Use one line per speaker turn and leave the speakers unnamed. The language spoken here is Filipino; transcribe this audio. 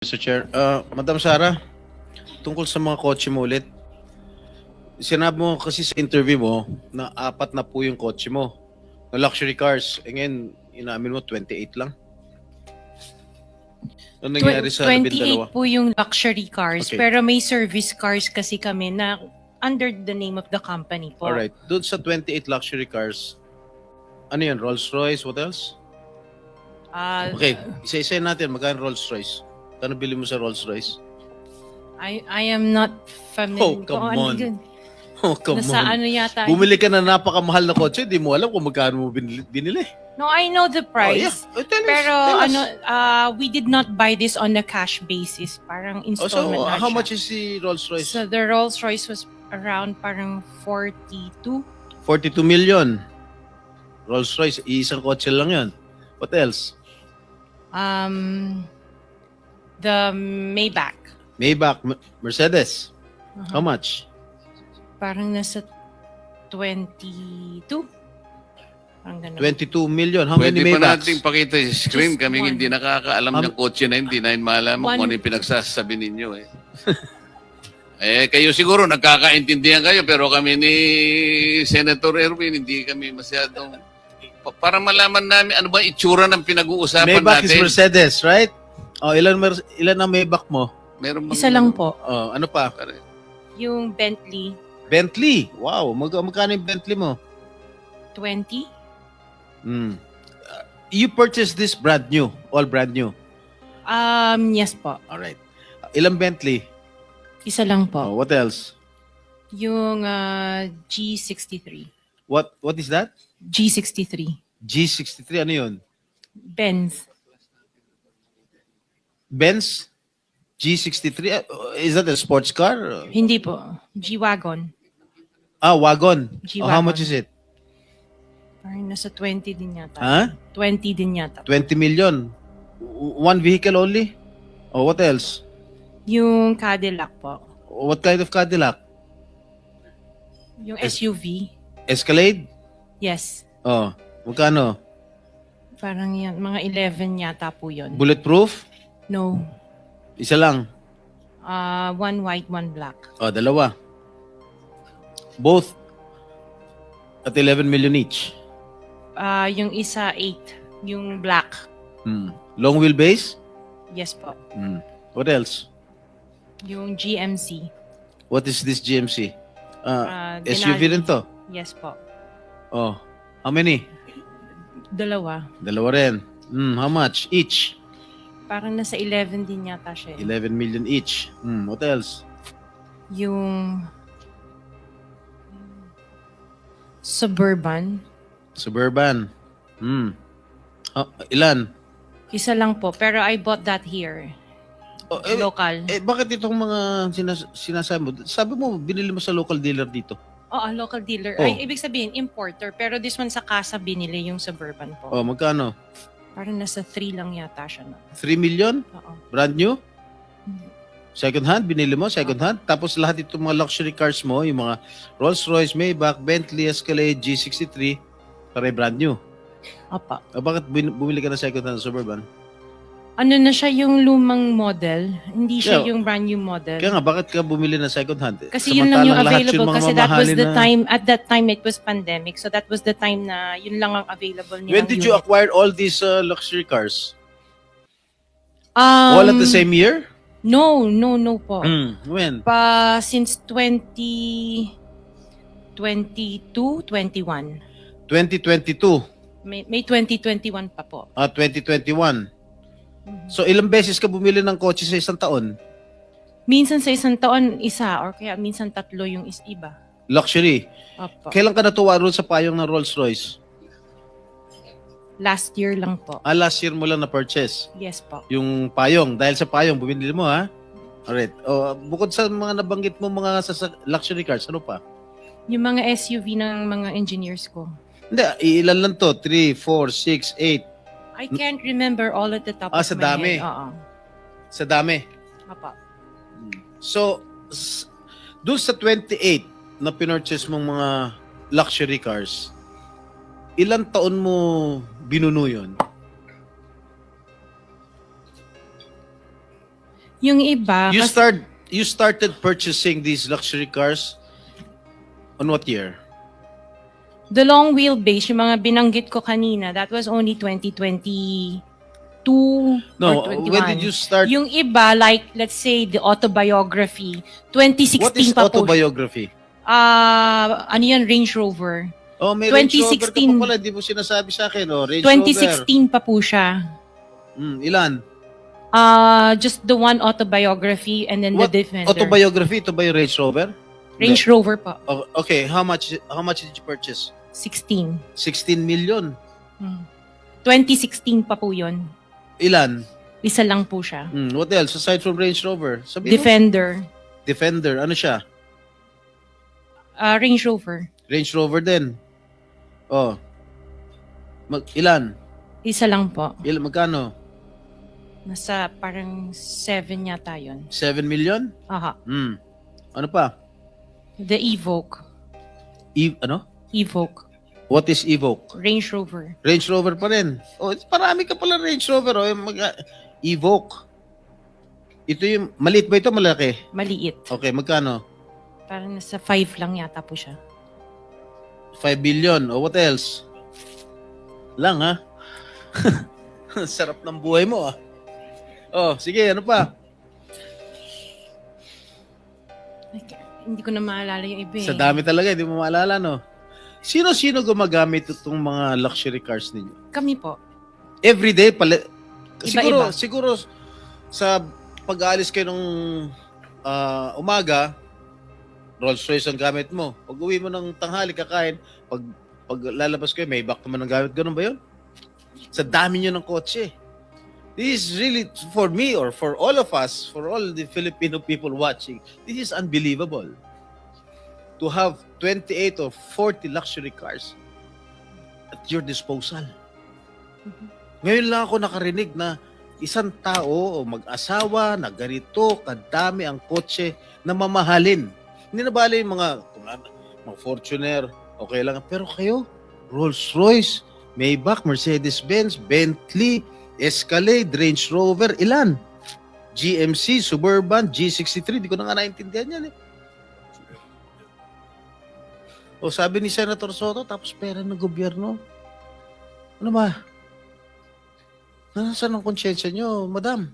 Mr. Chair, Madam Sara, tungkol sa mga kotse mo ulit, sinabi mo kasi sa interview mo na 4 na po yung kotse mo, na luxury cars. E ngayon, inamin mo 28 lang. Ano nangyari sa
28
12?
po yung luxury cars,
Okay.
pero may service cars kasi kami na under the name of the company po.
Alright, doon sa 28 luxury cars, ano yan, Rolls Royce, what else?
Ah,
Okay, isa-isa natin, magkano Rolls Royce? Kano bili mo sa Rolls Royce?
I am not familiar.
Oh, come on. Oh, come
Nasa
on.
ano yata.
Bumili ka na napakamahal na kotse, di mo alam kung magkano mo binili.
No, I know the price.
Oh, yeah. Tell us,
Pero
tell us.
ano, we did not buy this on a cash basis. Parang
Oh, so,
installment na
how
siya.
much is the Rolls Royce?
So the Rolls Royce was around parang 42.
42 million. Rolls Royce, isang kotse lang yun. What else?
The Maybach.
Maybach, Mercedes.
Uh-huh.
How much?
Parang nasa 22. Parang ganun.
22 million. How
Pwede
many
pa
Maybachs?
natin pakita yung screen.
Just
Kaming
one.
hindi nakakaalam ng kotse na hindi na malaman
One.
kung ano yung pinagsasabi ninyo. Kayo siguro nagkakaintindihan kayo pero kami ni Senator Erwin hindi kami masyadong... Para malaman namin ano ba itsura ng pinag-uusapan
Maybach is
natin.
Mercedes, right? Oh, ilan ang Maybach mo?
Meron bang-
Isa lang po.
Oh, ano pa?
Yung Bentley,
Bentley. Wow, magkano yung Bentley mo?
20.
You purchased this brand new, all brand new.
Yes po.
All right. Ilang Bentley?
Isa lang
Oh,
po.
what else?
Yung G63.
What is that?
G63.
G63, ano yun?
Benz.
Benz G63. Is that a sports car?
Hindi po. G-Wagon.
Wagon.
G-Wagon.
Oh, how much is it?
Parang nasa 20 din yata.
Huh?
20 din yata.
20 million. One vehicle only? Oh, what else?
Yung Cadillac po.
What kind of Cadillac?
Yung SUV.
Escalade?
Yes.
Oh, magkano?
Parang yan. Mga 11 yata po yun.
Bulletproof?
No.
Isa lang.
One white, one black.
Oh, dalawa. Both at 11 million each.
Yung isa 8. Yung black.
Long wheelbase?
Yes po.
What else?
Yung GMC.
What is this GMC? SUV
Denali.
rin to.
Yes po.
Oh, how many?
Dalawa.
Dalawa rin. How much each?
Parang nasa 11 din yata siya.
11 million each. What else?
Yung Suburban.
Suburban. Ilan?
Isa lang po. Pero I bought that here.
Oh,
Local.
bakit itong mga sinasabi mo? Sabi mo, binili mo sa local dealer dito.
Oo, local dealer.
Oh.
Ay, ibig sabihin, importer. Pero this one sa casa binili yung Suburban po.
Oh, magkano?
Parang nasa 3 lang yata siya na.
3 million?
Oo.
Brand new?
Hindi.
Second hand? Binili mo? Second hand? Tapos lahat itong mga luxury cars mo, yung mga Rolls Royce, Maybach, Bentley, Escalade, G63, pare brand new.
Opa.
Bakit bumili ka ng second hand Suburban?
Ano na siya yung lumang model? Hindi siya
Yeah.
yung brand new model.
Kaya nga, bakit ka bumili ng second hand?
Kasi yun lang yung
Samantalang lahat
available
mga
kasi that was
mamahalin
the
na-
time, at that time it was pandemic. So that was the time na yun lang ang available nilang
When did you
unit.
acquire all these luxury cars? All at the same year?
No po.
When?
Since 2022, 21.
2022.
May 2021 pa po.
2021. So ilang beses ka bumili ng kotse sa isang taon?
Minsan sa isang taon, isa or kaya minsan tatlo yung iba.
Luxury.
Opo.
Kailan ka natuwa roon sa payong ng Rolls Royce?
Last year lang po.
Last year mo lang na-purchase
Yes po.
yung payong. Dahil sa payong, bumili mo ha? Alright. Bukod sa mga nabanggit mo mga luxury cars, ano pa?
Yung mga SUV ng mga engineers ko.
Hindi, ilan lang to? 3, 4, 6, 8.
I can't remember all at the top of
Sa
my
dami.
head. Oo.
Sa dami.
Apa.
So, doon sa 28 na pinurchase mong mga luxury cars, ilang taon mo binuno yun?
Yung iba,
You started purchasing these luxury cars on what year?
the long wheelbase, yung mga binanggit ko kanina, that was only 2022
No,
or 21.
when did you start?
Yung iba, like, let's say, the autobiography, 2016
What is
pa po.
autobiography?
Ano yan, Range Rover.
Oh, may Range Rover ka
2016.
pa pala, di mo sinasabi sa akin. Oh, Range
2016 pa po siya.
Rover. Ilan?
Just the one autobiography and then
What
the Defender.
autobiography? Ito ba yung Range Rover?
Range Rover po.
Oh, okay, how much did you purchase?
16.
16 million.
2016 pa po yun.
Ilan?
Isa lang po siya.
What else aside from Range Rover? Sabi mo?
Defender.
Defender. Ano siya?
Range Rover.
Range Rover din. Oh. Ilan?
Isa lang po.
Magkano?
Nasa parang 7 yata yun.
7 million?
Aha.
Ano pa?
The Evoque.
Ano?
Evoque.
What is Evoque?
Range Rover.
Range Rover pa rin. Oh, parami ka pala Range Rover. Oh. Evoque. Ito yung, maliit ba ito? Malaki?
Maliit.
Okay, magkano?
Parang nasa 5 lang yata po siya.
5 billion. O what else? Lang ha? Sarap ng buhay mo ah. Oh, sige, ano pa?
Hindi ko na maalala yung iba eh.
Sa dami talaga, hindi mo maalala, no? Sino-sino gumagamit itong mga luxury cars ninyo?
Kami po.
Every day,
Iba-iba.
siguro sa pag-aalis kayo nung umaga, Rolls Royce ang gamit mo. Pag uwi mo ng tanghali, kakain, pag lalabas kayo, may back naman ang gamit. Ganun ba yun? Sa dami nyo ng kotse. This is really, for me or for all of us, for all the Filipino people watching, this is unbelievable. To have 28 or 40 luxury cars at your disposal. Ngayon lang ako nakarinig na isang tao o mag-asawa na ganito kadami ang kotse na mamahalin. Hindi na bali yung mga Fortuner, okay lang. Pero kayo, Rolls Royce, Maybach, Mercedes-Benz, Bentley, Escalade, Range Rover, ilan? GMC, Suburban, G63, di ko na nga naintindihan yan eh. O sabi ni Senator Soto, tapos pera ng gobyerno. Ano ba? Nasaan ang konsyensya nyo, madam?